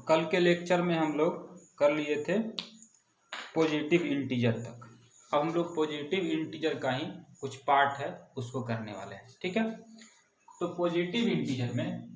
कल के लेक्चर में हम लोग कर लिए थे पॉजिटिव इंटीजर तक। अब हम लोग पॉजिटिव इंटीजर का ही कुछ पार्ट है उसको करने वाले हैं, ठीक है। तो पॉजिटिव इंटीजर में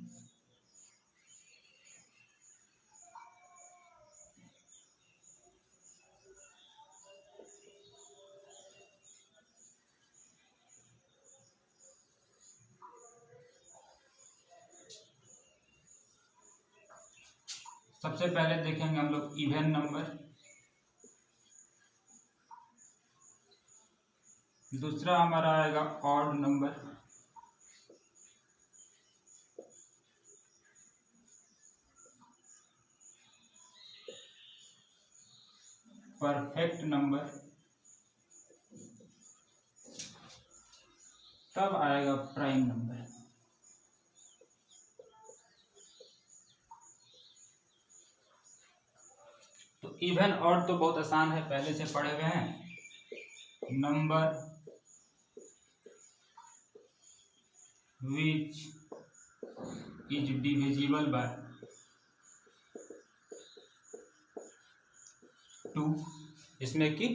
सबसे पहले देखेंगे हम लोग इवन नंबर, दूसरा हमारा आएगा ऑड नंबर, परफेक्ट नंबर, तब आएगा प्राइम नंबर। तो इवन ऑड तो बहुत आसान है, पहले से पढ़े हुए हैं। Number which is divisible by 2, इसमें कि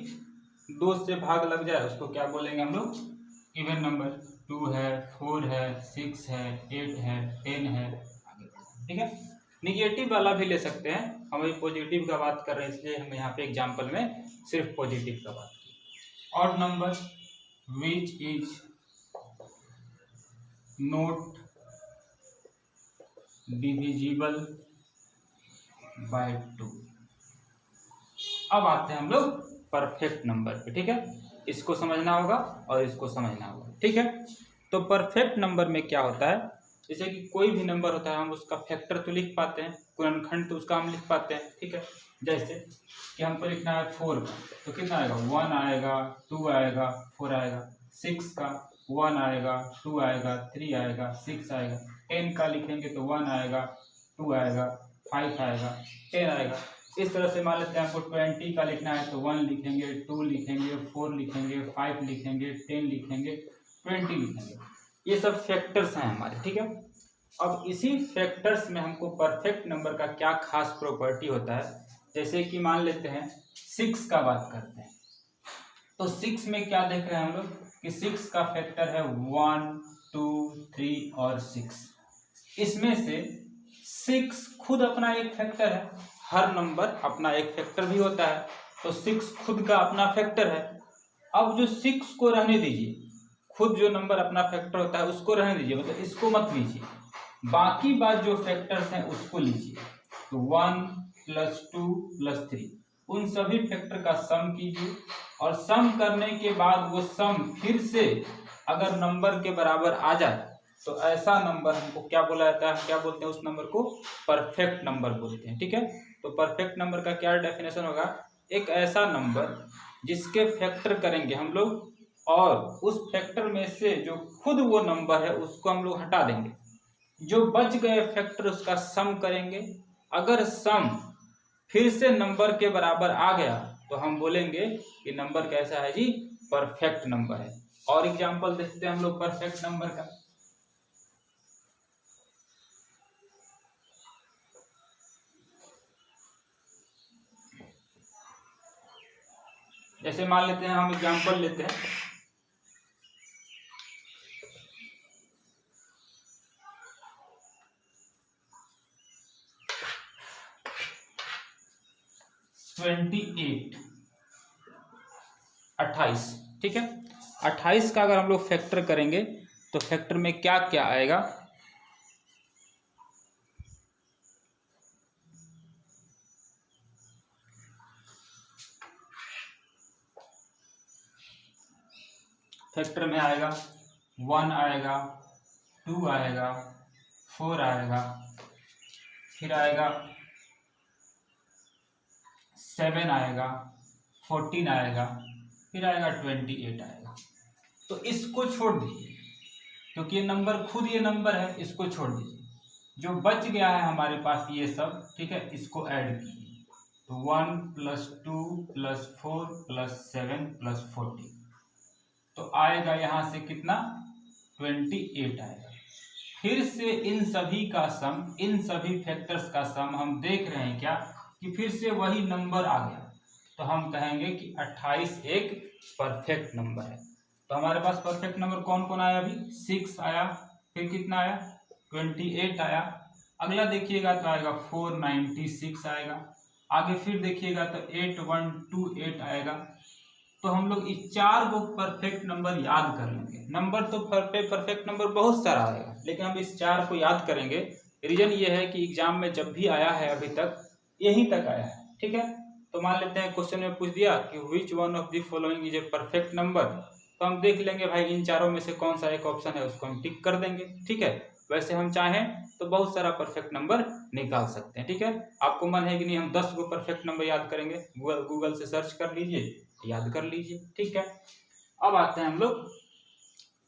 2 से भाग लग जाए उसको क्या बोलेंगे हम लोग, इवन नंबर। 2 है, 4 है, 6 है, 8 है, 10 है, आगे बढ़े, ठीक है। निगेटिव वाला भी ले सकते हैं, हम अभी पॉजिटिव का बात कर रहे हैं इसलिए हम यहाँ पे एग्जांपल में सिर्फ पॉजिटिव का बात की। Odd number which is not divisible by 2। अब आते हैं हम लोग परफेक्ट नंबर पे, ठीक है। इसको समझना होगा और इसको समझना होगा, ठीक है। तो परफेक्ट नंबर में क्या होता है, जैसे कि कोई भी नंबर होता है हम उसका फैक्टर तो लिख पाते हैं, गुणनखंड तो उसका हम लिख पाते हैं, ठीक है। जैसे कि हमको लिखना है 4 का, तो कितना आएगा, 1 आएगा, 2 आएगा, 4 आएगा। 6 का 1 आएगा, 2 आएगा, 3 आएगा, 6 आएगा। 10 का लिखेंगे तो 1 आएगा, 2 आएगा, 5 आएगा, 10 आएगा। इस तरह से मान लेते हैं हमको 20 का लिखना है तो 1 लिखेंगे, 2 लिखेंगे, 4 लिखेंगे, 5 लिखेंगे, 10 लिखेंगे, 20 लिखेंगे। ये सब फैक्टर्स हैं हमारे, ठीक है। अब इसी फैक्टर्स में हमको परफेक्ट नंबर का क्या खास प्रॉपर्टी होता है, जैसे कि मान लेते हैं 6 का बात करते हैं। तो 6 में क्या देख रहे हैं हम लोग कि 6 का फैक्टर है 1, 2, 3 और 6। इसमें से 6 खुद अपना एक फैक्टर है, हर नंबर अपना एक फैक्टर भी होता है, तो 6 खुद का अपना फैक्टर है। अब जो 6 को रहने दीजिए, खुद जो नंबर अपना फैक्टर होता है उसको रहने दीजिए, मतलब इसको मत लीजिए, बाकी बात जो फैक्टर्स हैं उसको लीजिए। तो 1 + 2 + 3 उन सभी फैक्टर का सम कीजिए, और सम करने के बाद वो सम फिर से अगर नंबर के बराबर आ जाए तो ऐसा नंबर हमको क्या बोला जाता है, क्या बोलते हैं उस नंबर को, परफेक्ट नंबर बोलते हैं, ठीक है। तो परफेक्ट नंबर का क्या डेफिनेशन होगा, एक ऐसा नंबर जिसके फैक्टर करेंगे हम लोग और उस फैक्टर में से जो खुद वो नंबर है उसको हम लोग हटा देंगे, जो बच गए फैक्टर उसका सम करेंगे। अगर सम फिर से नंबर के बराबर आ गया तो हम बोलेंगे कि नंबर कैसा है जी, परफेक्ट नंबर है। और एग्जांपल देखते हैं हम लोग परफेक्ट नंबर का। जैसे मान लेते हैं, हम एग्जांपल लेते हैं 28, 28, ठीक है। 28 का अगर हम लोग फैक्टर करेंगे तो फैक्टर में क्या क्या आएगा, फैक्टर में आएगा 1 आएगा, 2 आएगा, 4 आएगा, फिर आएगा 7 आएगा, 14 आएगा, फिर आएगा 28 आएगा। तो इसको छोड़ दीजिए क्योंकि ये नंबर खुद ये नंबर है, इसको छोड़ दीजिए। जो बच गया है हमारे पास ये सब, ठीक है, इसको ऐड कीजिए। तो 1 + 2 + 4 + 7 + 14, तो आएगा यहाँ से कितना, 28 आएगा। फिर से इन सभी का सम, इन सभी फैक्टर्स का सम हम देख रहे हैं क्या कि फिर से वही नंबर आ गया, तो हम कहेंगे कि 28 एक परफेक्ट नंबर है। तो हमारे पास परफेक्ट नंबर कौन कौन आया, अभी 6 आया, फिर कितना आया 28 आया, अगला देखिएगा तो आएगा 496 आएगा, आगे फिर देखिएगा तो 8128 आएगा। तो हम लोग इस 4 को परफेक्ट नंबर याद कर लेंगे। नंबर तो परफेक्ट नंबर बहुत सारा आएगा, लेकिन हम इस 4 को याद करेंगे। रीजन ये है कि एग्जाम में जब भी आया है अभी तक यहीं तक आया है, ठीक है। तो मान लेते हैं क्वेश्चन में पूछ दिया कि which one of the following is a perfect number, तो हम देख लेंगे भाई इन चारों में से कौन सा एक ऑप्शन है, उसको हम टिक कर देंगे, ठीक है। वैसे हम चाहें तो बहुत सारा परफेक्ट नंबर निकाल सकते हैं, ठीक है। आपको मन है कि नहीं हम 10 को परफेक्ट नंबर याद करेंगे, गूगल से सर्च कर लीजिए, याद कर लीजिए, ठीक है। अब आते हैं हम लोग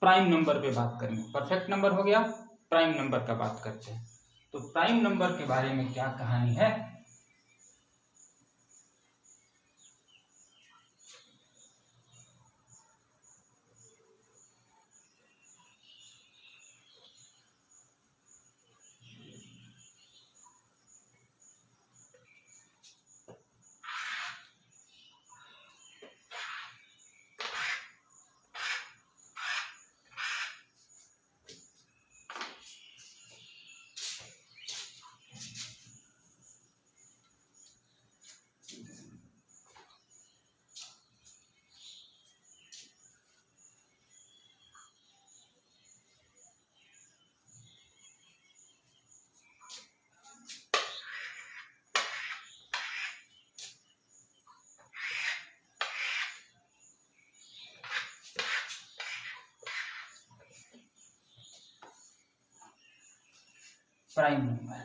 प्राइम नंबर पे बात करेंगे। परफेक्ट नंबर हो गया, प्राइम नंबर का बात करते हैं। तो प्राइम नंबर के बारे में क्या कहानी है, प्राइम नंबर।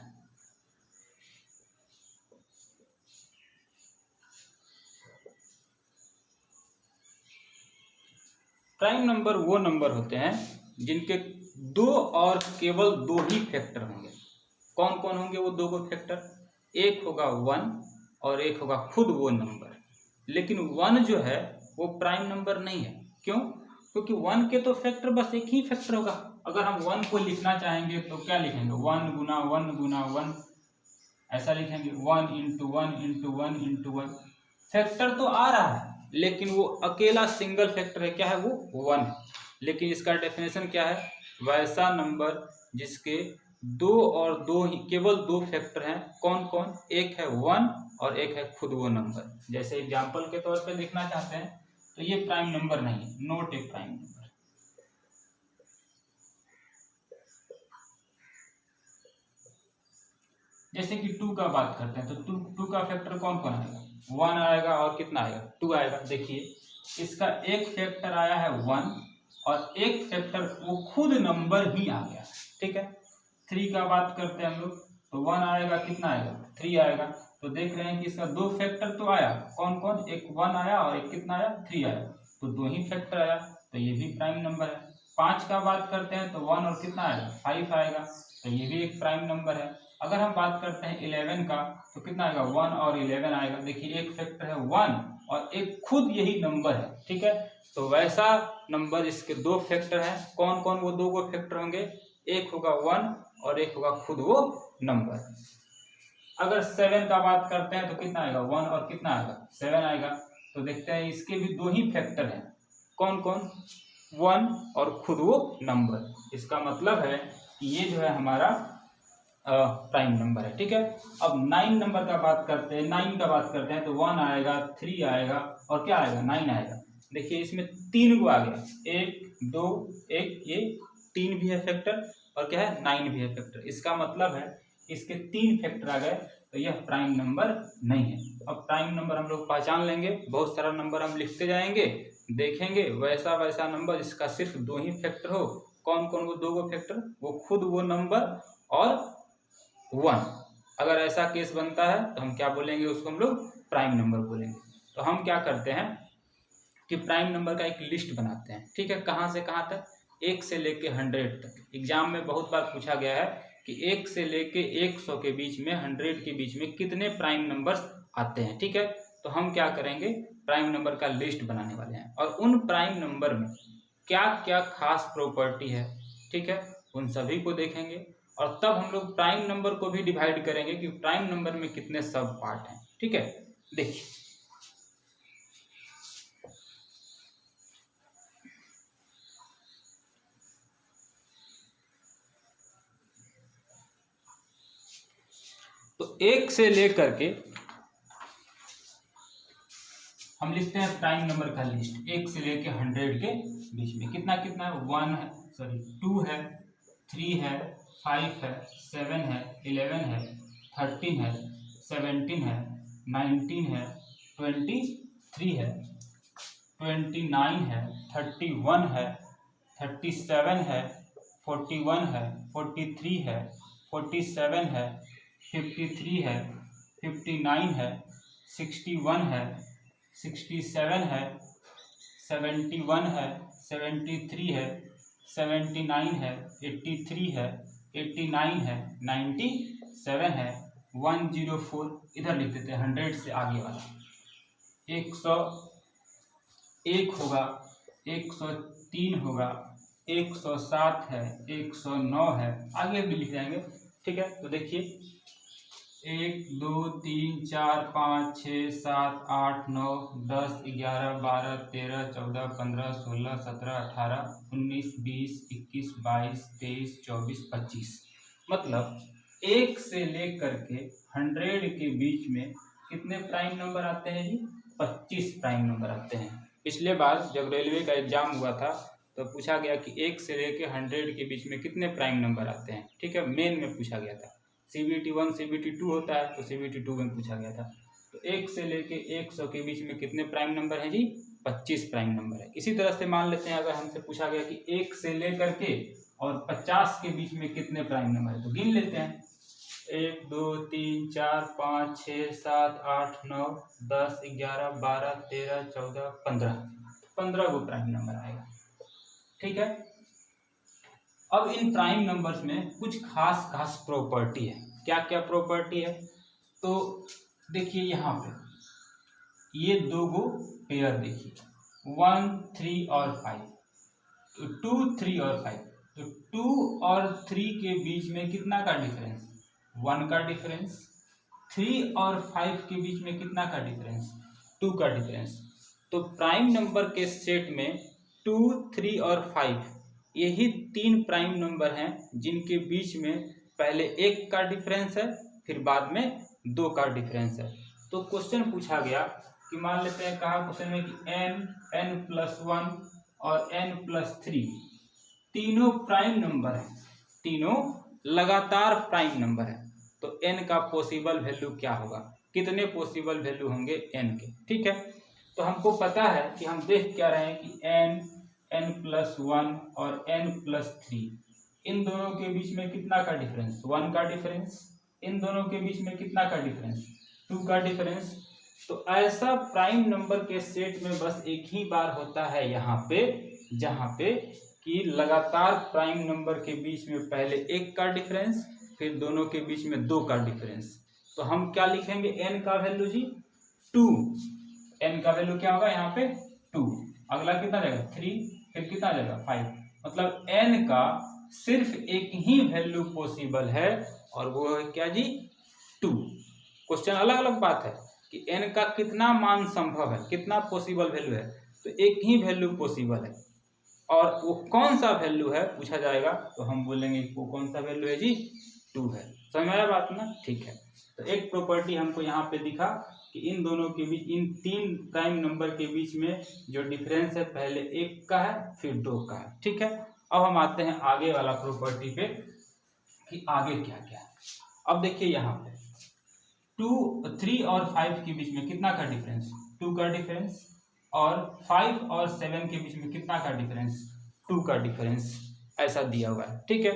प्राइम नंबर वो नंबर होते हैं जिनके दो और केवल दो ही फैक्टर होंगे। कौन कौन होंगे वो दो को फैक्टर, एक होगा 1 और एक होगा खुद वो नंबर। लेकिन 1 जो है वो प्राइम नंबर नहीं है, क्यों? क्योंकि 1 के तो फैक्टर बस एक ही फैक्टर होगा। अगर हम 1 को लिखना चाहेंगे तो क्या लिखेंगे, 1 गुना 1 गुना 1, ऐसा लिखेंगे 1 इंटू 1 इंटू 1 इंटू 1। फैक्टर तो आ रहा है लेकिन वो अकेला सिंगल फैक्टर है, क्या है वो 1 है। लेकिन इसका डेफिनेशन क्या है, वैसा नंबर जिसके दो और दो ही केवल दो फैक्टर हैं। कौन कौन, एक है 1 और एक है खुद वो नंबर। जैसे एग्जाम्पल के तौर पे देखना चाहते हैं तो ये प्राइम नंबर नहीं है, नॉट ए प्राइम नंबर। जैसे कि 2 का बात करते हैं तो 2 का फैक्टर कौन कौन आएगा, 1 आएगा और कितना आएगा 2 आएगा। देखिए इसका एक फैक्टर आया है 1 और एक फैक्टर वो खुद नंबर ही आ गया, ठीक है। 3 का बात करते हैं हम लोग तो 1 आएगा, कितना आएगा 3 आएगा। तो देख रहे हैं कि इसका दो फैक्टर तो आया, कौन कौन, एक 1 आया और एक कितना आया 3 आया, तो दो ही फैक्टर आया, तो ये भी प्राइम नंबर है। 5 का बात करते हैं तो 1 और कितना आएगा 5 आएगा, तो ये भी एक प्राइम नंबर है। अगर हम बात करते हैं 11 का तो कितना आएगा 1 और 11 आएगा। देखिए एक फैक्टर है 1 और एक खुद यही नंबर है, ठीक है। तो वैसा नंबर इसके दो फैक्टर हैं। कौन कौन वो दो को फैक्टर होंगे, एक होगा 1 और एक होगा खुद वो नंबर। अगर 7 का बात करते हैं तो कितना आएगा 1 और कितना आएगा 7 आएगा। तो देखते हैं इसके भी दो ही फैक्टर हैं, कौन कौन, 1 और खुद वो नंबर। इसका मतलब है कि ये जो है हमारा प्राइम नंबर है, ठीक है। अब 9 नंबर का बात करते हैं, 9 का बात करते हैं तो 1 आएगा, 3 आएगा और क्या आएगा 9 आएगा। देखिए इसमें 3 को आ गया, 1 2 1, ये 3 भी है फैक्टर और क्या है 9 भी है फैक्टर। इसका मतलब है इसके 3 फैक्टर आ गए, तो यह प्राइम नंबर नहीं है। अब प्राइम नंबर हम लोग पहचान लेंगे, बहुत सारा नंबर हम लिखते जाएंगे, देखेंगे वैसा वैसा नंबर जिसका सिर्फ दो ही फैक्टर हो। कौन कौन वो दो को फैक्टर, वो खुद वो नंबर और 1। अगर ऐसा केस बनता है तो हम क्या बोलेंगे, उसको हम लोग प्राइम नंबर बोलेंगे। तो हम क्या करते हैं कि प्राइम नंबर का एक लिस्ट बनाते हैं, ठीक है। कहाँ से कहाँ तक, 1 से लेके 100 तक। एग्जाम में बहुत बार पूछा गया है कि 1 से लेके 100 के बीच में, 100 के बीच में कितने प्राइम नंबर्स आते हैं, ठीक है। तो हम क्या करेंगे, प्राइम नंबर का लिस्ट बनाने वाले हैं और उन प्राइम नंबर में क्या क्या खास प्रॉपर्टी है, ठीक है, उन सभी को देखेंगे और तब हम लोग प्राइम नंबर को भी डिवाइड करेंगे कि प्राइम नंबर में कितने सब पार्ट हैं। ठीक है, देखिए तो 1 से लेकर के हम लिखते हैं प्राइम नंबर का लिस्ट 1 से लेके 100 के बीच में कितना कितना है, 1 है, सॉरी 2 है, 3 है, 5 है, 7 है, 11 है, 13 है, 17 है, 19 है, 23 है, 29 है, 31 है, 37 है, 41 है, 43 है, 47 है, 53 है, 59 है, 61 है, 67 है, 71 है, 73 है, 79 है, 83 है, 89 है, 97 है, 104 इधर लिख देते हैं 100 से आगे वाला 101 होगा, 103 होगा, 107 है, 109 है, आगे भी लिख जाएंगे। ठीक है, तो देखिए 1 2 3 4 5 6 7 8 9 10 11 12 13 14 15 16 17 18 19 20 21 22 23 24 25 मतलब 1 से लेकर के 100 के बीच में कितने प्राइम नंबर आते हैं जी, 25 प्राइम नंबर आते हैं। पिछले बार जब रेलवे का एग्जाम हुआ था तो पूछा गया कि 1 से लेकर 100 के बीच में कितने प्राइम नंबर आते हैं। ठीक है, मेन में पूछा गया था, CBT 1 CBT 2 होता है तो CBT 2 में पूछा गया था। तो 1 से लेके 100 के बीच में कितने प्राइम नंबर हैं जी, 25 प्राइम नंबर है। इसी तरह से मान लेते हैं अगर हमसे पूछा गया कि 1 से लेकर के और 50 के बीच में कितने प्राइम नंबर है तो गिन लेते हैं 1 2 3 4 5 6 7 8 9 10 11 12 13 14 15 को प्राइम नंबर आएगा। ठीक है, अब इन प्राइम नंबर्स में कुछ खास खास प्रॉपर्टी है। क्या क्या प्रॉपर्टी है, तो देखिए यहाँ पे ये दो गो पेयर देखिए 1 3 और 5, तो 2 3 और 5, तो 2 और 3 के बीच में कितना का डिफरेंस, 1 का डिफरेंस। 3 और 5 के बीच में कितना का डिफरेंस, 2 का डिफरेंस। तो प्राइम नंबर के सेट में 2 3 और 5 यही 3 प्राइम नंबर हैं जिनके बीच में पहले 1 का डिफरेंस है फिर बाद में 2 का डिफरेंस है। तो क्वेश्चन पूछा गया कि मान लेते हैं कहा क्वेश्चन में कि n+1 और n+3 तीनों प्राइम नंबर हैं, तीनों लगातार प्राइम नंबर है, तो n का पॉसिबल वैल्यू क्या होगा, कितने पॉसिबल वैल्यू होंगे n के। ठीक है, तो हमको पता है कि हम देख क्या रहे हैं कि n+1 और n+3 इन दोनों के बीच में कितना का डिफरेंस, 1 का डिफरेंस। इन दोनों के बीच में कितना का डिफरेंस, 2 का डिफरेंस। तो ऐसा प्राइम नंबर के सेट में बस एक ही बार होता है यहाँ पे, जहाँ पे कि लगातार प्राइम नंबर के बीच में पहले 1 का डिफरेंस फिर दोनों के बीच में 2 का डिफरेंस। तो हम क्या लिखेंगे, n का वैल्यू जी 2, n का वैल्यू क्या होगा यहाँ पे 2, अगला कितना जाएगा 3, फिर कितना जाएगा 5, मतलब n का सिर्फ एक ही वैल्यू पॉसिबल है और वो है क्या जी 2। क्वेश्चन अलग अलग बात है कि n का कितना मान संभव है, कितना पॉसिबल वैल्यू है, तो एक ही वैल्यू पॉसिबल है और वो कौन सा वैल्यू है पूछा जाएगा तो हम बोलेंगे वो कौन सा वैल्यू है जी 2 है। समझ में आया बात ना। ठीक है, तो एक प्रॉपर्टी हमको यहाँ पे दिखा कि इन दोनों के बीच, इन 3 प्राइम नंबर के बीच में जो डिफरेंस है पहले 1 का है फिर 2 का है। ठीक है, अब हम आते हैं आगे वाला प्रॉपर्टी पे कि आगे क्या क्या है। अब देखिए यहाँ पे 3 और 5 के बीच में कितना का डिफरेंस, 2 का डिफरेंस, और 5 और 7 के बीच में कितना का डिफरेंस, 2 का डिफरेंस, ऐसा दिया हुआ है। ठीक है,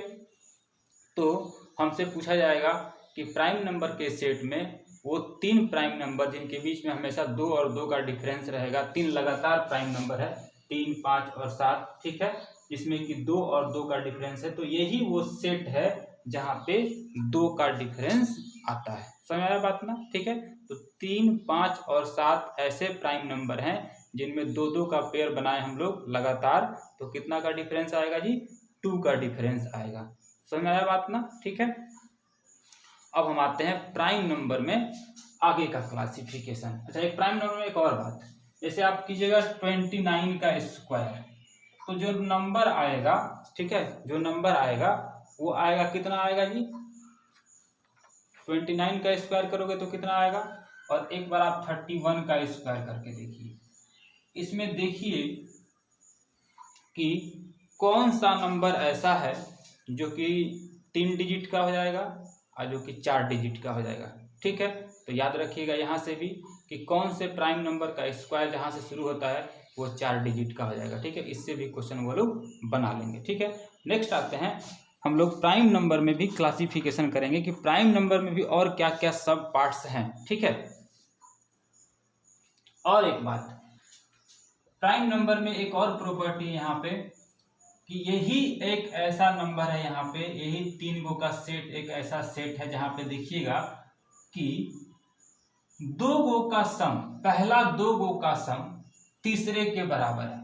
तो हमसे पूछा जाएगा कि प्राइम नंबर के सेट में वो 3 प्राइम नंबर जिनके बीच में हमेशा 2 और 2 का डिफरेंस रहेगा, 3 लगातार प्राइम नंबर है 3 5 और 7, ठीक है, जिसमें कि 2 और 2 का डिफरेंस है, तो यही वो सेट है जहाँ पे 2 का डिफरेंस आता है। समझ आया बात ना। ठीक है, तो 3 5 और 7 ऐसे प्राइम नंबर हैं जिनमें 2 2 का पेयर बनाए हम लोग लगातार, तो कितना का डिफरेंस आएगा जी 2 का डिफरेंस आएगा। समझ में आया बात ना? ठीक है, अब हम आते हैं प्राइम नंबर में आगे का क्लासिफिकेशन। अच्छा, एक प्राइम नंबर में एक और बात, जैसे आप कीजिएगा 29 का स्क्वायर, तो जो नंबर आएगा, ठीक है, जो नंबर आएगा वो आएगा, कितना आएगा जी? 29 का स्क्वायर करोगे तो कितना आएगा, और एक बार आप 31 का स्क्वायर करके देखिए। इसमें देखिए कि कौन सा नंबर ऐसा है जो कि 3 डिजिट का हो जाएगा और जो कि 4 डिजिट का हो जाएगा। ठीक है, तो याद रखिएगा यहाँ से भी कि कौन से प्राइम नंबर का स्क्वायर जहाँ से शुरू होता है वो 4 डिजिट का हो जाएगा। ठीक है, इससे भी क्वेश्चन वो लोग बना लेंगे। ठीक है, नेक्स्ट आते हैं, हम लोग प्राइम नंबर में भी क्लासिफिकेशन करेंगे कि प्राइम नंबर में भी और क्या क्या सब पार्ट्स हैं। ठीक है, और एक बात, प्राइम नंबर में एक और प्रॉपर्टी यहाँ पे कि यही एक ऐसा नंबर है, यहाँ पे यही 3 गो का सेट एक ऐसा सेट है जहाँ पे देखिएगा कि 2 गो का सम, पहला 2 गो का सम तीसरे के बराबर है।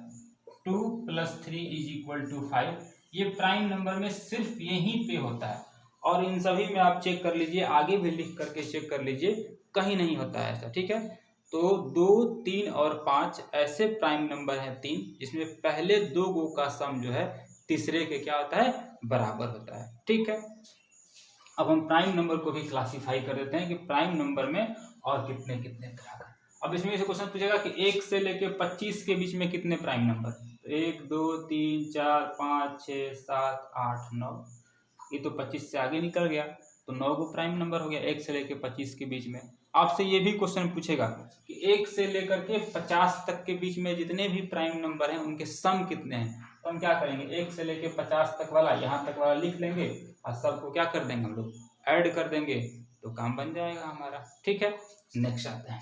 2 + 3 = 5। ये प्राइम नंबर में सिर्फ यहीं पे होता है, और इन सभी में आप चेक कर लीजिए, आगे भी लिख करके चेक कर लीजिए, कहीं नहीं होता है ऐसा। ठीक है, तो 2, 3 और 5 ऐसे प्राइम नंबर हैं 3 जिसमें पहले 2 गो का सम जो है तीसरे के क्या होता है, बराबर होता है। ठीक है, अब हम प्राइम नंबर को भी क्लासिफाई कर देते हैं कि प्राइम नंबर में और कितने कितने तरह का। अब इसमें से क्वेश्चन पूछेगा कि 1 से लेके 25 के बीच में कितने प्राइम नंबर, तो 1, 2, 3, 4, 5, 6, 7, 8, 9, ये तो 25 से आगे निकल गया, तो 9 गो प्राइम नंबर हो गया 1 से लेके 25 के बीच में। आपसे ये भी क्वेश्चन पूछेगा कि 1 से लेकर के 50 तक के बीच में जितने भी प्राइम नंबर हैं उनके सम कितने हैं, तो हम क्या करेंगे, 1 से लेके 50 तक वाला यहाँ तक वाला लिख लेंगे और सबको क्या कर देंगे, हम लोग ऐड कर देंगे, तो काम बन जाएगा हमारा। ठीक है, नेक्स्ट आते हैं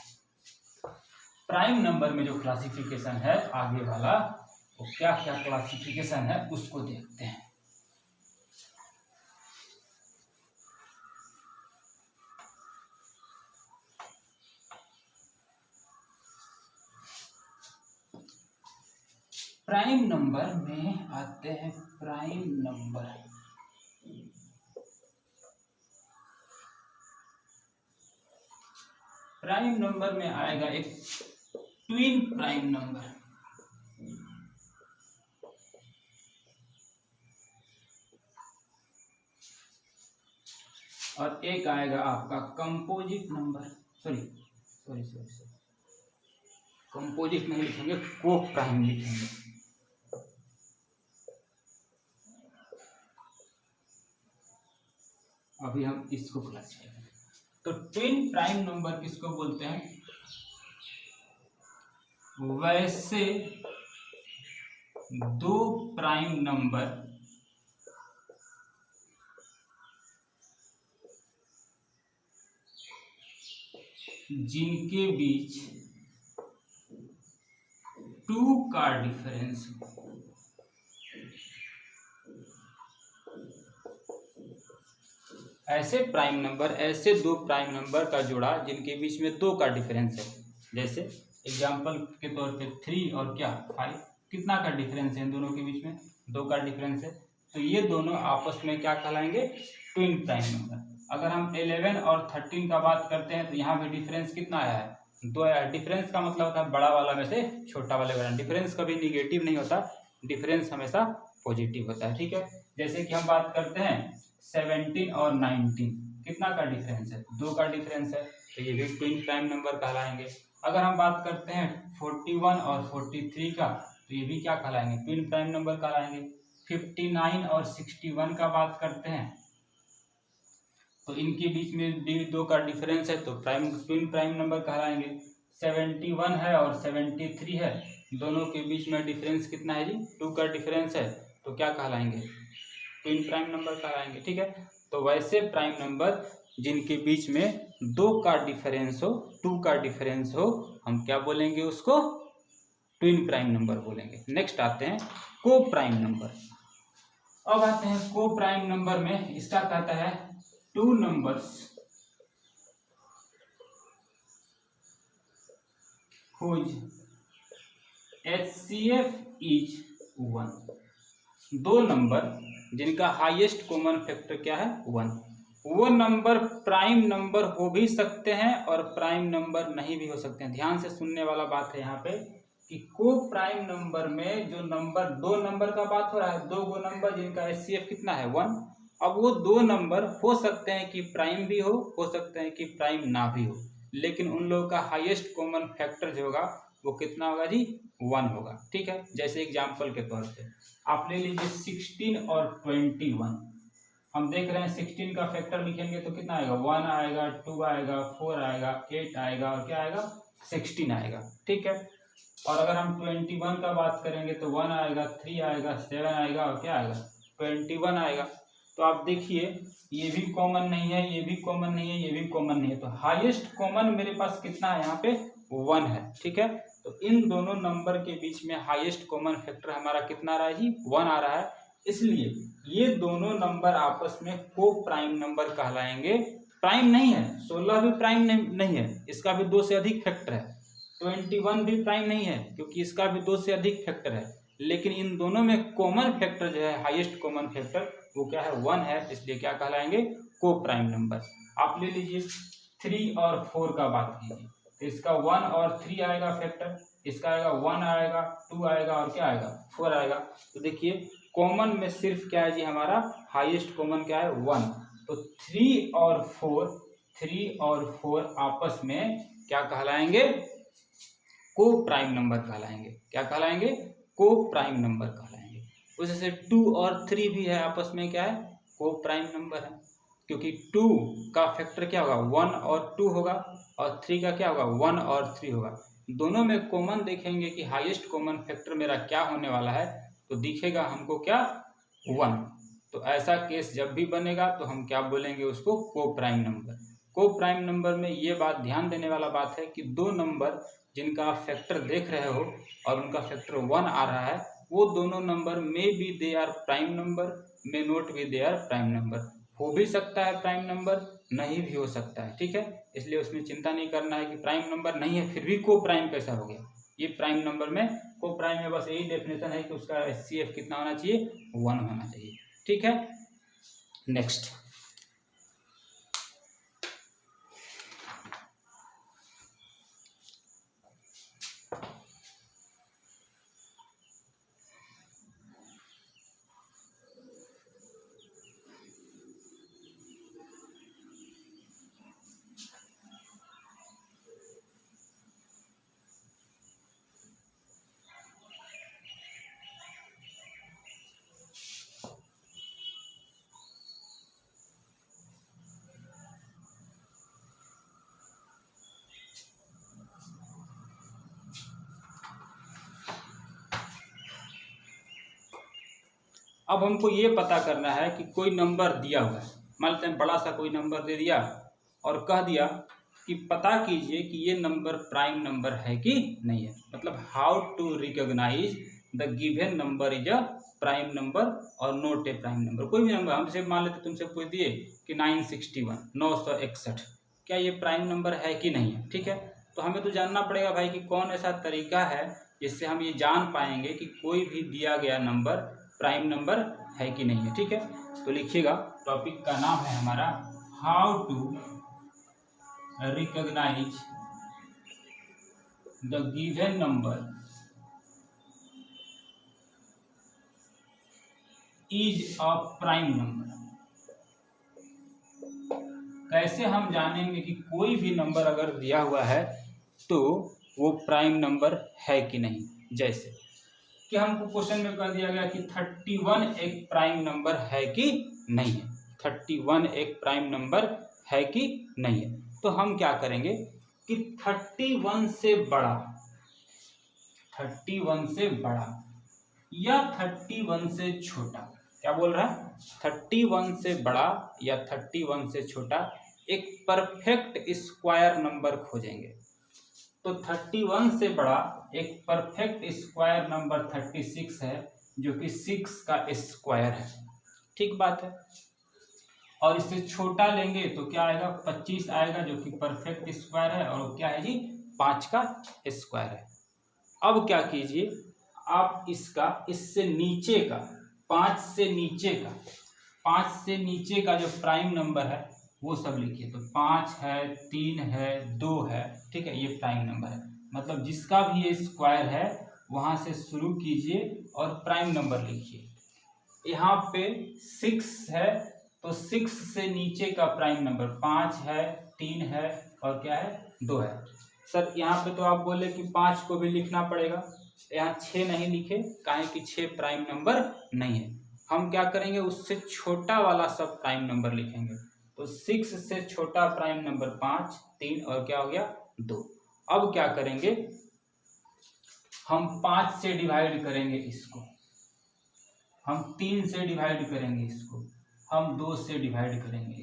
प्राइम नंबर में जो क्लासिफिकेशन है आगे वाला, वो क्या क्या क्लासिफिकेशन है उसको देखते हैं। प्राइम नंबर में आते हैं, प्राइम नंबर प्राइम नंबर में आएगा एक ट्विन प्राइम नंबर, और एक आएगा आपका कंपोजिट नंबर, सॉरी कंपोजिट नहीं लिखेंगे, को प्राइम लिखेंगे। अभी हम इसको क्लासिफाई करेंगे, तो ट्विन प्राइम नंबर किसको बोलते हैं, वैसे 2 प्राइम नंबर जिनके बीच 2 का डिफरेंस हो। ऐसे प्राइम नंबर, ऐसे 2 प्राइम नंबर का जोड़ा जिनके बीच में 2 का डिफरेंस है, जैसे एग्जांपल के तौर पे 3 और क्या 5, कितना का डिफरेंस है इन दोनों के बीच में, 2 का डिफरेंस है, तो ये दोनों आपस में क्या कहलाएंगे, ट्विन प्राइम नंबर। अगर हम 11 और 13 का बात करते हैं तो यहाँ पे डिफरेंस कितना आया है, 2 आया है। डिफरेंस का मतलब होता है बड़ा वाला में से छोटा वाले बड़ा, डिफरेंस कभी निगेटिव नहीं होता, डिफरेंस हमेशा पॉजिटिव होता है। ठीक है, जैसे कि हम बात करते हैं 17 और 19, कितना का डिफरेंस है, 2 का डिफरेंस है, तो ये भी ट्विन प्राइम नंबर कहलाएंगे। अगर हम बात करते हैं 41 और 43 का, तो ये भी क्या कहलाएंगे, ट्विन प्राइम नंबर कहलाएंगे। 59 और 61 का बात करते हैं तो इनके बीच में भी 2 का डिफरेंस है, तो ट्विन प्राइम नंबर कहलाएंगे। 71 है और 73 है, दोनों के बीच में डिफरेंस कितना है जी, 2 का डिफरेंस है, तो क्या कहलाएंगे, ट्विन प्राइम नंबर कहलाएंगे। ठीक है, तो वैसे प्राइम नंबर जिनके बीच में 2 का डिफरेंस हो, 2 का डिफरेंस हो, हम क्या बोलेंगे उसको, ट्विन प्राइम नंबर बोलेंगे। नेक्स्ट आते हैं को प्राइम नंबर। अब आते हैं को प्राइम नंबर में, इसका कहता है 2 numbers whose HCF is 1। दो नंबर जिनका हाईएस्ट कॉमन फैक्टर क्या है 1, वो नंबर प्राइम नंबर हो भी सकते हैं और प्राइम नंबर नहीं भी हो सकते हैं। ध्यान से सुनने वाला बात है यहाँ पे कि को प्राइम नंबर में जो नंबर, दो नंबर का बात हो रहा है, दो गो नंबर जिनका HCF कितना है 1। अब वो दो नंबर हो सकते हैं कि प्राइम भी हो सकते हैं कि प्राइम ना भी हो, लेकिन उन लोगों का हाईएस्ट कॉमन फैक्टर जो होगा वो कितना होगा जी 1 होगा। ठीक है, जैसे एग्जाम्पल के तौर पे आप ले लीजिए 16 और 21। हम देख रहे हैं 16 का फैक्टर लिखेंगे तो कितना आएगा 1 आएगा, 2 आएगा, 4 आएगा, 8 आएगा और क्या आएगा 16 आएगा। ठीक है, और अगर हम 21 का बात करेंगे तो 1 आएगा, 3 आएगा, 7 आएगा और क्या आएगा 21 आएगा। तो आप देखिए ये भी कॉमन नहीं है, ये भी कॉमन नहीं है, ये भी कॉमन नहीं है, तो हाईएस्ट कॉमन मेरे पास कितना है यहाँ पे 1 है। ठीक है, तो इन दोनों नंबर के बीच में हाईएस्ट कॉमन फैक्टर हमारा कितना आ रहा है जी 1 आ रहा है, इसलिए ये दोनों नंबर आपस में को प्राइम नंबर कहलाएंगे। प्राइम नहीं है, 16 भी प्राइम नहीं है, इसका भी 2 से अधिक फैक्टर है, 21 भी प्राइम नहीं है क्योंकि इसका भी 2 से अधिक फैक्टर है, लेकिन इन दोनों में कॉमन फैक्टर जो है हाईएस्ट कॉमन फैक्टर वो क्या है 1 है, इसलिए क्या कहलाएंगे को प्राइम नंबर। आप ले लीजिए 3 और 4 का बात कीजिए तो इसका 1 और 3 आएगा फैक्टर, इसका आएगा 1 आएगा, 2 आएगा और क्या आएगा 4 आएगा। तो देखिए कॉमन में सिर्फ क्या है जी हमारा हाईएस्ट कॉमन क्या है 1, तो 3 और 4 आपस में क्या कहलाएंगे को प्राइम नंबर कहलाएंगे। क्या कहलाएंगे को प्राइम नंबर कहलाएंगे। उसी से 2 और 3 भी है आपस में क्या है को प्राइम नंबर है, क्योंकि 2 का फैक्टर क्या होगा 1 और 2 होगा और 3 का क्या होगा 1 और 3 होगा। दोनों में कॉमन देखेंगे कि हाईएस्ट कॉमन फैक्टर मेरा क्या होने वाला है, तो दिखेगा हमको क्या 1। तो ऐसा केस जब भी बनेगा तो हम क्या बोलेंगे उसको को प्राइम नंबर। को प्राइम नंबर में ये बात ध्यान देने वाला बात है कि दो नंबर जिनका आप फैक्टर देख रहे हो और उनका फैक्टर 1 आ रहा है, वो दोनों number may be they are prime number, may not be they are prime number. हो भी सकता है प्राइम नंबर, नहीं भी हो सकता है। ठीक है, इसलिए उसमें चिंता नहीं करना है कि प्राइम नंबर नहीं है फिर भी को प्राइम कैसा हो गया। ये प्राइम नंबर में को प्राइम में बस यही डेफिनेशन है कि उसका HCF कितना होना चाहिए 1 होना चाहिए। ठीक है, नेक्स्ट अब हमको ये पता करना है कि कोई नंबर दिया हुआ है, मान लेते हैं बड़ा सा कोई नंबर दे दिया और कह दिया कि पता कीजिए कि ये नंबर प्राइम नंबर है कि नहीं है। मतलब how to recognise the given number is a prime number और नॉट ए प्राइम नंबर। कोई भी नंबर हमसे मान लेते तुमसे पूछ दिए कि 961 961 क्या ये प्राइम नंबर है कि नहीं है। ठीक है, तो हमें तो जानना पड़ेगा भाई कि कौन ऐसा तरीका है जिससे हम ये जान पाएंगे कि कोई भी दिया गया नंबर प्राइम नंबर है कि नहीं है। ठीक है, तो लिखिएगा, टॉपिक का नाम है हमारा how to recognise the given number is a prime number. कैसे हम जानेंगे कि कोई भी नंबर अगर दिया हुआ है तो वो प्राइम नंबर है कि नहीं। जैसे कि हमको क्वेश्चन में कह दिया गया कि 31 एक प्राइम नंबर है कि नहीं है। 31 एक प्राइम नंबर है कि नहीं है, तो हम क्या करेंगे कि 31 से बड़ा, 31 से बड़ा या 31 से छोटा, क्या बोल रहा है 31 से बड़ा या 31 से छोटा एक परफेक्ट स्क्वायर नंबर खोजेंगे। तो 31 से बड़ा एक परफेक्ट स्क्वायर नंबर 36 है, जो कि 6 का स्क्वायर है। ठीक बात है, और इससे छोटा लेंगे तो क्या आएगा 25 आएगा, जो कि परफेक्ट स्क्वायर है, और क्या है जी 5 का स्क्वायर है। अब क्या कीजिए आप इसका इससे नीचे का 5 से नीचे का जो प्राइम नंबर है वो सब लिखिए। तो 5 है, 3 है, 2 है, ठीक है, ये प्राइम नंबर है। मतलब जिसका भी ये स्क्वायर है वहां से शुरू कीजिए और प्राइम नंबर लिखिए। यहाँ पे 6 है तो 6 से नीचे का प्राइम नंबर 5 है, 3 है और क्या है, 2 है। सर यहाँ पे तो आप बोले कि 5 को भी लिखना पड़ेगा, यहाँ 6 नहीं लिखे, काहे कि 6 प्राइम नंबर नहीं है। हम क्या करेंगे, उससे छोटा वाला सब प्राइम नंबर लिखेंगे। तो 6 से छोटा प्राइम नंबर 5, 3 और क्या हो गया, 2। अब क्या करेंगे, हम 5 से डिवाइड करेंगे इसको, हम 3 से डिवाइड करेंगे इसको, हम 2 से डिवाइड करेंगे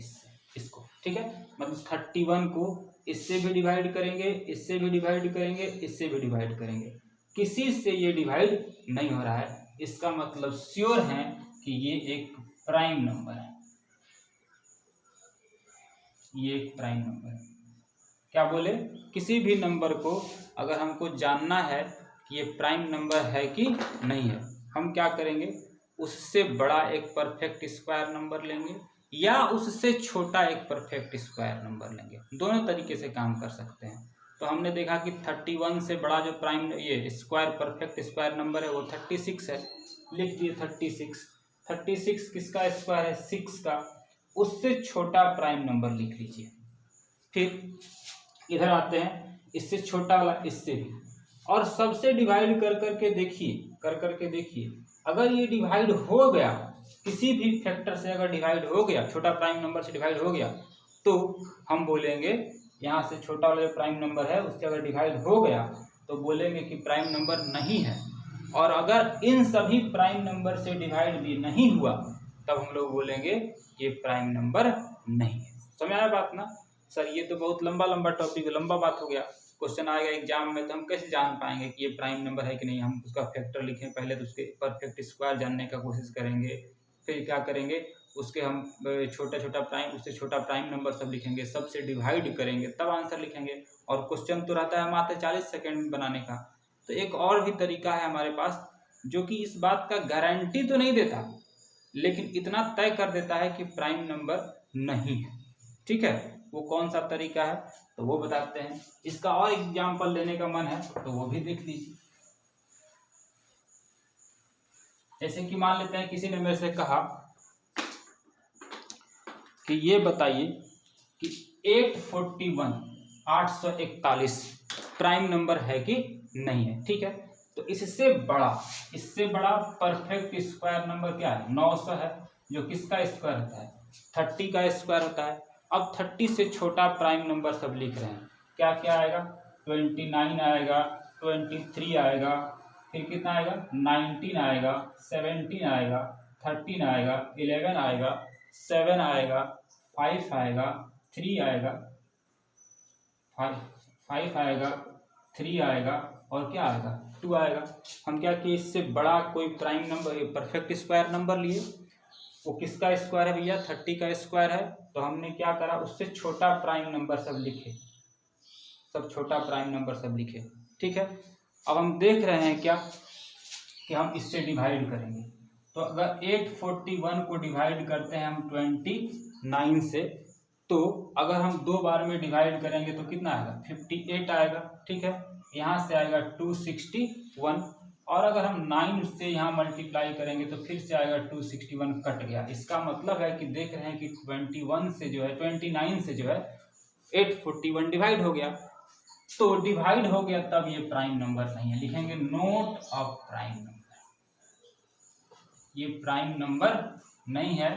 इसको, ठीक है। मतलब 31 को इससे भी डिवाइड करेंगे, इससे भी डिवाइड करेंगे, इससे भी डिवाइड करेंगे, किसी से ये डिवाइड नहीं हो रहा है। इसका मतलब श्योर है कि ये एक प्राइम नंबर है, ये एक प्राइम नंबर है। क्या बोले, किसी भी नंबर को अगर हमको जानना है कि ये प्राइम नंबर है कि नहीं है, हम क्या करेंगे, उससे बड़ा एक परफेक्ट स्क्वायर नंबर लेंगे या उससे छोटा एक परफेक्ट स्क्वायर नंबर लेंगे। दोनों तरीके से काम कर सकते हैं। तो हमने देखा कि 31 से बड़ा जो प्राइम ये स्क्वायर परफेक्ट स्क्वायर नंबर है वो 36 है, लिख दिए 36। 36 किसका स्क्वायर है, 6 का, उससे छोटा प्राइम नंबर लिख लीजिए। फिर इधर आते हैं, इससे छोटा वाला इससे भी, और सबसे डिवाइड कर करके देखिए, अगर ये डिवाइड हो गया, किसी भी फैक्टर से अगर डिवाइड हो गया, छोटा प्राइम नंबर से डिवाइड हो गया, तो हम बोलेंगे यहाँ से छोटा वाला जो प्राइम नंबर है उससे अगर डिवाइड हो गया तो बोलेंगे कि प्राइम नंबर नहीं है। और अगर इन सभी प्राइम नंबर से डिवाइड भी नहीं हुआ तब हम लोग बोलेंगे ये प्राइम नंबर नहीं है। समझ आया बात ना। सर ये तो बहुत लंबा टॉपिक, लंबा बात हो गया, क्वेश्चन आएगा एग्जाम में तो हम कैसे जान पाएंगे कि ये प्राइम नंबर है कि नहीं। हम उसका फैक्टर लिखें, पहले तो उसके परफेक्ट स्क्वायर जानने का कोशिश करेंगे, फिर क्या करेंगे, उसके हम छोटा प्राइम, उससे छोटा प्राइम नंबर सब लिखेंगे, सबसे डिवाइड करेंगे, तब आंसर लिखेंगे। और क्वेश्चन तो रहता है मात्र 40 सेकेंड में बनाने का। तो एक और भी तरीका है हमारे पास जो कि इस बात का गारंटी तो नहीं देता, लेकिन इतना तय कर देता है कि प्राइम नंबर नहीं है, ठीक है। वो कौन सा तरीका है तो वो बताते हैं। इसका और एग्जाम्पल लेने का मन है तो वो भी देख लीजिए। जैसे कि मान लेते हैं किसी ने मेरे से कहा कि ये बताइए कि 841 प्राइम नंबर है कि नहीं है, ठीक है। तो इससे बड़ा परफेक्ट स्क्वायर नंबर क्या है, 900 है, जो किसका स्क्वायर होता है, 30 का स्क्वायर होता है। अब 30 से छोटा प्राइम नंबर सब लिख रहे हैं, क्या क्या आएगा, 29 आएगा, 23 आएगा, फिर कितना आएगा, 19 आएगा, 17 आएगा, 13 आएगा, 11 आएगा, 7 आएगा, 5 आएगा, 3 आएगा, 5 आएगा, 3 आएगा और क्या आएगा, 2 आएगा। हम क्या कि इससे बड़ा कोई prime number perfect square number लिए, वो किसका स्क्वायर है भैया, 30 का स्क्वायर है। तो हमने क्या करा, उससे छोटा प्राइम नंबर सब लिखे, सब छोटा प्राइम नंबर सब लिखे, ठीक है। अब हम देख रहे हैं क्या कि हम इससे डिवाइड करेंगे। तो अगर 841 को डिवाइड करते हैं हम 29 से, तो अगर हम 2 बार में डिवाइड करेंगे तो कितना आएगा, 58 आएगा, ठीक है। यहाँ से आएगा 261, और अगर हम 9 से यहाँ मल्टीप्लाई करेंगे तो फिर से आएगा 261, कट गया। इसका मतलब है कि देख रहे हैं कि 29 से जो है 841 डिवाइड हो गया। तो डिवाइड हो गया तब ये प्राइम नंबर नहीं है, लिखेंगे नोट ऑफ प्राइम नंबर, ये प्राइम नंबर नहीं है,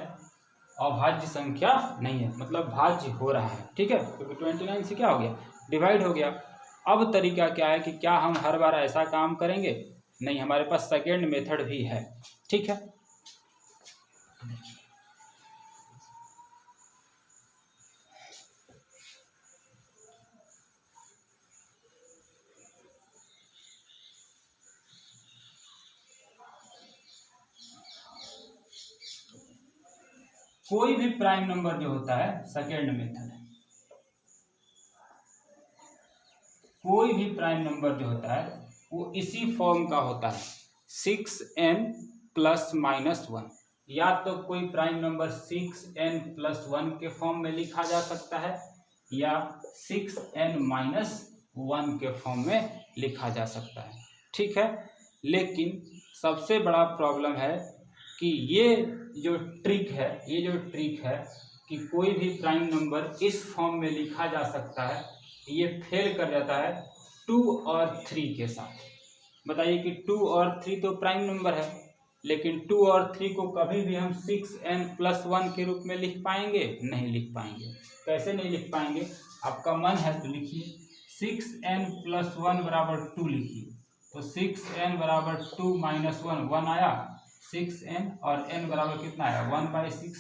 अभाज्य संख्या नहीं है, मतलब भाज्य हो रहा है, ठीक है। क्योंकि 29 से क्या हो गया, डिवाइड हो गया। अब तरीका क्या है कि क्या हम हर बार ऐसा काम करेंगे, नहीं, हमारे पास सेकेंड मेथड भी है, ठीक है। कोई भी प्राइम नंबर जो होता है, सेकेंड मेथड, कोई भी प्राइम नंबर जो होता है वो इसी फॉर्म का होता है, 6n प्लस माइनस वन, या तो कोई प्राइम नंबर 6n+1 के फॉर्म में लिखा जा सकता है या 6n-1 के फॉर्म में लिखा जा सकता है, ठीक है। लेकिन सबसे बड़ा प्रॉब्लम है कि ये जो ट्रिक है कि कोई भी प्राइम नंबर इस फॉर्म में लिखा जा सकता है, ये फेल कर जाता है 2 और 3 के साथ। बताइए कि 2 और 3 तो प्राइम नंबर है, लेकिन 2 और 3 को कभी भी हम 6n+1 के रूप में लिख पाएंगे? नहीं लिख पाएंगे। कैसे नहीं लिख पाएंगे? आपका मन है तो लिखिए, 6n+1 बराबर 2 लिखिए, तो 6n बराबर 2 - 1 आया 6n, और n बराबर कितना आया 1/6।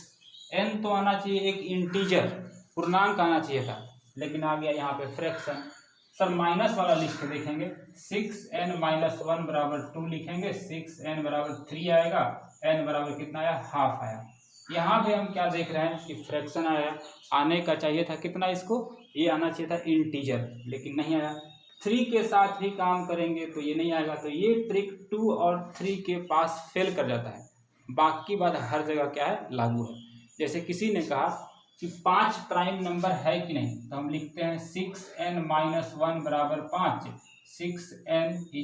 n तो आना चाहिए एक इंटीजर, पूर्णांक आना चाहिए था, लेकिन आ गया यहाँ पे फ्रैक्शन। सर माइनस वाला लिख के देखेंगे, 6n-1 बराबर 2 लिखेंगे, 6n बराबर 3 आएगा, n बराबर कितना आया हाफ आया। यहाँ पे हम क्या देख रहे हैं कि फ्रैक्शन आया, आने का चाहिए था कितना, इसको ये आना चाहिए था इंटीजर, लेकिन नहीं आया। 3 के साथ भी काम करेंगे तो ये नहीं आएगा, तो ये ट्रिक 2 और 3 के पास फेल कर जाता है। बाकी बात हर जगह क्या है, लागू है। जैसे किसी ने कहा कि 5 प्राइम नंबर है कि नहीं, तो हम लिखते हैं 6n-1 बराबर 5, 6n =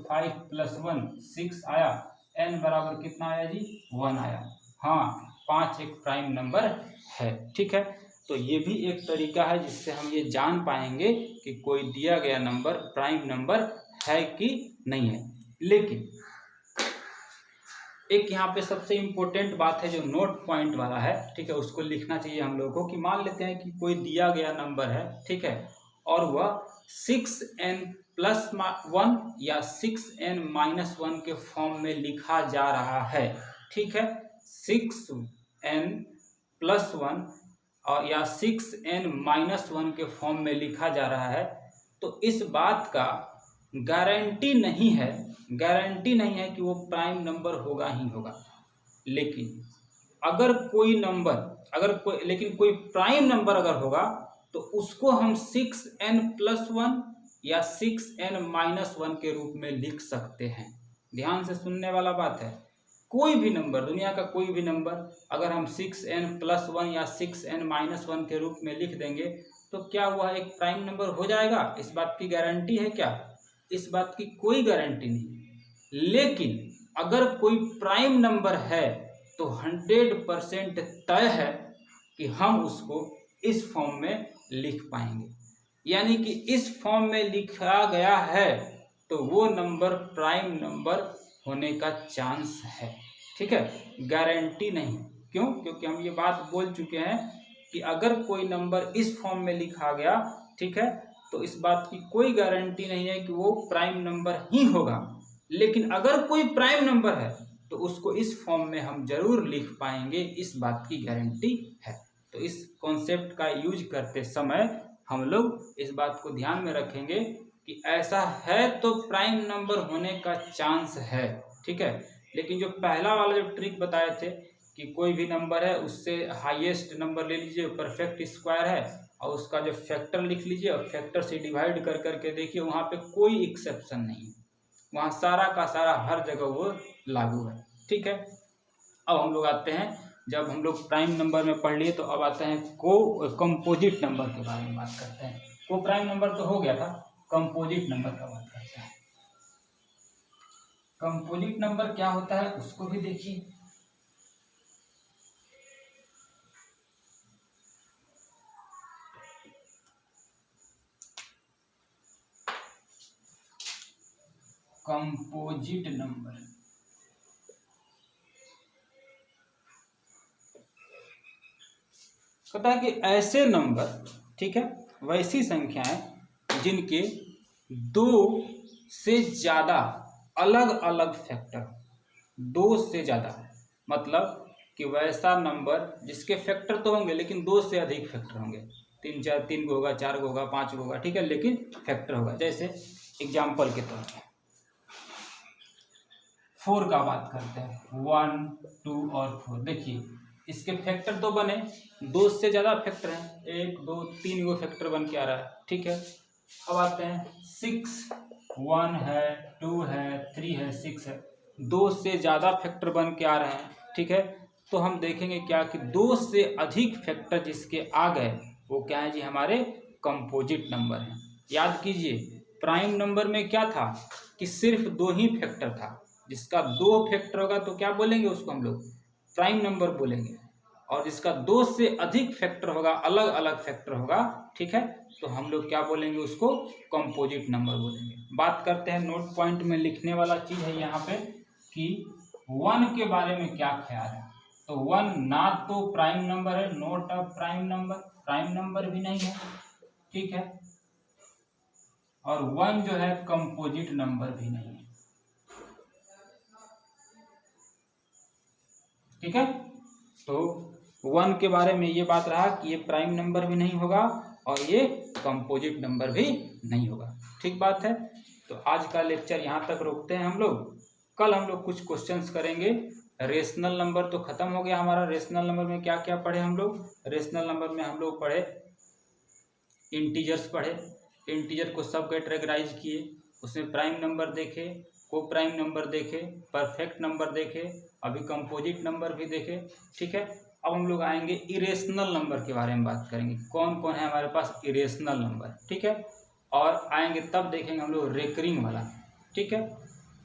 5 + 1 6 आया, n बराबर कितना आया जी 1 आया। हाँ 5 एक प्राइम नंबर है, ठीक है। तो ये भी एक तरीका है जिससे हम ये जान पाएंगे कि कोई दिया गया नंबर प्राइम नंबर है कि नहीं है। लेकिन एक यहाँ पे सबसे इम्पोर्टेंट बात है जो नोट पॉइंट वाला है, ठीक है, उसको लिखना चाहिए हम लोगों को कि मान लेते हैं कि कोई दिया गया नंबर है, ठीक है, और वह 6n+1 या 6n-1 के फॉर्म में लिखा जा रहा है, ठीक है, 6n+1 और या 6n-1 के फॉर्म में लिखा जा रहा है, तो इस बात का गारंटी नहीं है कि वो प्राइम नंबर होगा ही होगा। लेकिन अगर कोई कोई प्राइम नंबर अगर होगा तो उसको हम 6n+1 या 6n-1 के रूप में लिख सकते हैं। ध्यान से सुनने वाला बात है, कोई भी नंबर, दुनिया का कोई भी नंबर अगर हम 6n+1 या 6n-1 के रूप में लिख देंगे तो क्या वह एक प्राइम नंबर हो जाएगा? इस बात की गारंटी है क्या? इस बात की कोई गारंटी नहीं। लेकिन अगर कोई प्राइम नंबर है तो 100% तय है कि हम उसको इस फॉर्म में लिख पाएंगे, यानी कि इस फॉर्म में लिखा गया है तो वो नंबर प्राइम नंबर होने का चांस है, ठीक है, गारंटी नहीं। क्यों? क्योंकि हम ये बात बोल चुके हैं कि अगर कोई नंबर इस फॉर्म में लिखा गया, ठीक है, तो इस बात की कोई गारंटी नहीं है कि वो प्राइम नंबर ही होगा। लेकिन अगर कोई प्राइम नंबर है तो उसको इस फॉर्म में हम जरूर लिख पाएंगे, इस बात की गारंटी है। तो इस कॉन्सेप्ट का यूज करते समय हम लोग इस बात को ध्यान में रखेंगे कि ऐसा है तो प्राइम नंबर होने का चांस है, ठीक है। लेकिन जो पहला वाला जो ट्रिक बताए थे कि कोई भी नंबर है उससे हाईएस्ट नंबर ले लीजिए, परफेक्ट स्क्वायर है, और उसका जो फैक्टर लिख लीजिए और फैक्टर से डिवाइड कर करके देखिए, वहाँ पे कोई एक्सेप्शन नहीं है, वहाँ सारा का सारा हर जगह वो लागू है, ठीक है। अब हम लोग आते हैं, जब हम लोग प्राइम नंबर में पढ़ लिए तो अब आते हैं कंपोजिट नंबर के बारे में बात करते हैं। को प्राइम नंबर तो हो गया था, कंपोजिट नंबर का बात करते हैं। कंपोजिट नंबर क्या होता है उसको भी देखिए। कंपोजिट नंबर कहता है कि ऐसे नंबर, ठीक है, वैसी संख्याएं जिनके 2 से ज़्यादा अलग अलग फैक्टर, 2 से ज़्यादा मतलब कि वैसा नंबर जिसके फैक्टर तो होंगे लेकिन 2 से अधिक फैक्टर होंगे, 3 को होगा, 4 को होगा, 5 को होगा, ठीक है, लेकिन फैक्टर होगा। जैसे एग्जाम्पल के तौर पर 4 का बात करते हैं, 1, 2 और 4। देखिए इसके फैक्टर तो बने, 2 से ज़्यादा फैक्टर हैं, 1, 2, 3 गो फैक्टर बन के आ रहा है, ठीक है। अब आते हैं 6, 1 है, 2 है, 3 है, 6 है। 2 से ज़्यादा फैक्टर बन के आ रहे हैं, ठीक है, तो हम देखेंगे क्या कि 2 से अधिक फैक्टर जिसके आ गए वो क्या है जी, हमारे कंपोजिट नंबर हैं। याद कीजिए प्राइम नंबर में क्या था कि सिर्फ 2 ही फैक्टर था, जिसका 2 फैक्टर होगा तो क्या बोलेंगे उसको हम लोग प्राइम नंबर बोलेंगे, और जिसका 2 से अधिक फैक्टर होगा, अलग अलग फैक्टर होगा, ठीक है, तो हम लोग क्या बोलेंगे उसको कंपोजिट नंबर बोलेंगे। बात करते हैं नोट पॉइंट में लिखने वाला चीज़ है यहाँ पे कि 1 के बारे में क्या ख्याल है। तो 1 ना तो प्राइम नंबर है, नोट अ प्राइम नंबर, प्राइम नंबर भी नहीं है, ठीक है, और 1 जो है कंपोजिट नंबर भी नहीं है, ठीक है। तो 1 के बारे में ये बात रहा कि ये प्राइम नंबर भी नहीं होगा और ये कंपोजिट नंबर भी नहीं होगा, ठीक बात है। तो आज का लेक्चर यहाँ तक रोकते हैं हम लोग। कल हम लोग कुछ क्वेश्चंस करेंगे। रेशनल नंबर तो खत्म हो गया हमारा। रेशनल नंबर में क्या क्या पढ़े हम लोग? रेशनल नंबर में हम लोग पढ़े इंटीजर्स पढ़े, इंटीजर को सब कैटेगराइज किए, उसमें प्राइम नंबर देखे, को प्राइम नंबर देखे, परफेक्ट नंबर देखे, अभी कंपोजिट नंबर भी देखे, ठीक है। अब हम लोग आएंगे इरेशनल नंबर के बारे में बात करेंगे, कौन कौन है हमारे पास इरेशनल नंबर, ठीक है, और आएंगे तब देखेंगे हम लोग रेकरिंग वाला, ठीक है।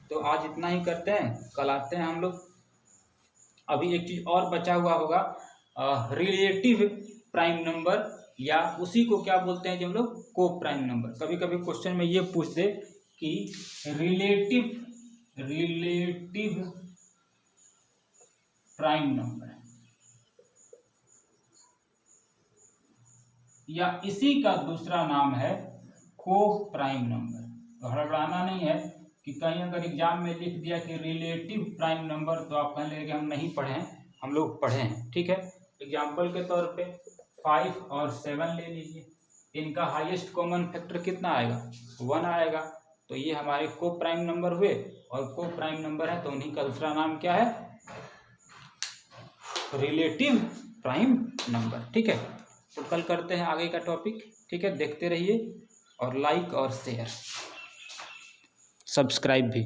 तो आज इतना ही करते हैं, कल आते हैं हम लोग। अभी एक चीज़ और बचा हुआ होगा, रिलेटिव प्राइम नंबर, या उसी को क्या बोलते हैं जो हम लोग को प्राइम नंबर। कभी कभी क्वेश्चन में ये पूछ दे कि रिलेटिव प्राइम नंबर या इसी का दूसरा नाम है को प्राइम नंबर। तो हड़बड़ाना नहीं है कि कहीं अगर एग्जाम में लिख दिया कि रिलेटिव प्राइम नंबर तो आप कहेंगे कि हम नहीं पढ़े हैं, हम लोग पढ़े हैं, ठीक है। एग्जाम्पल के तौर पे 5 और 7 ले लीजिए, इनका हाईएस्ट कॉमन फैक्टर कितना आएगा? 1 आएगा। तो ये हमारे को प्राइम नंबर हुए और को प्राइम नंबर है, तो उन्हीं का दूसरा नाम क्या है? रिलेटिव प्राइम नंबर, ठीक है। तो कल करते हैं आगे का टॉपिक, ठीक है। देखते रहिए और लाइक और शेयर सब्सक्राइब भी।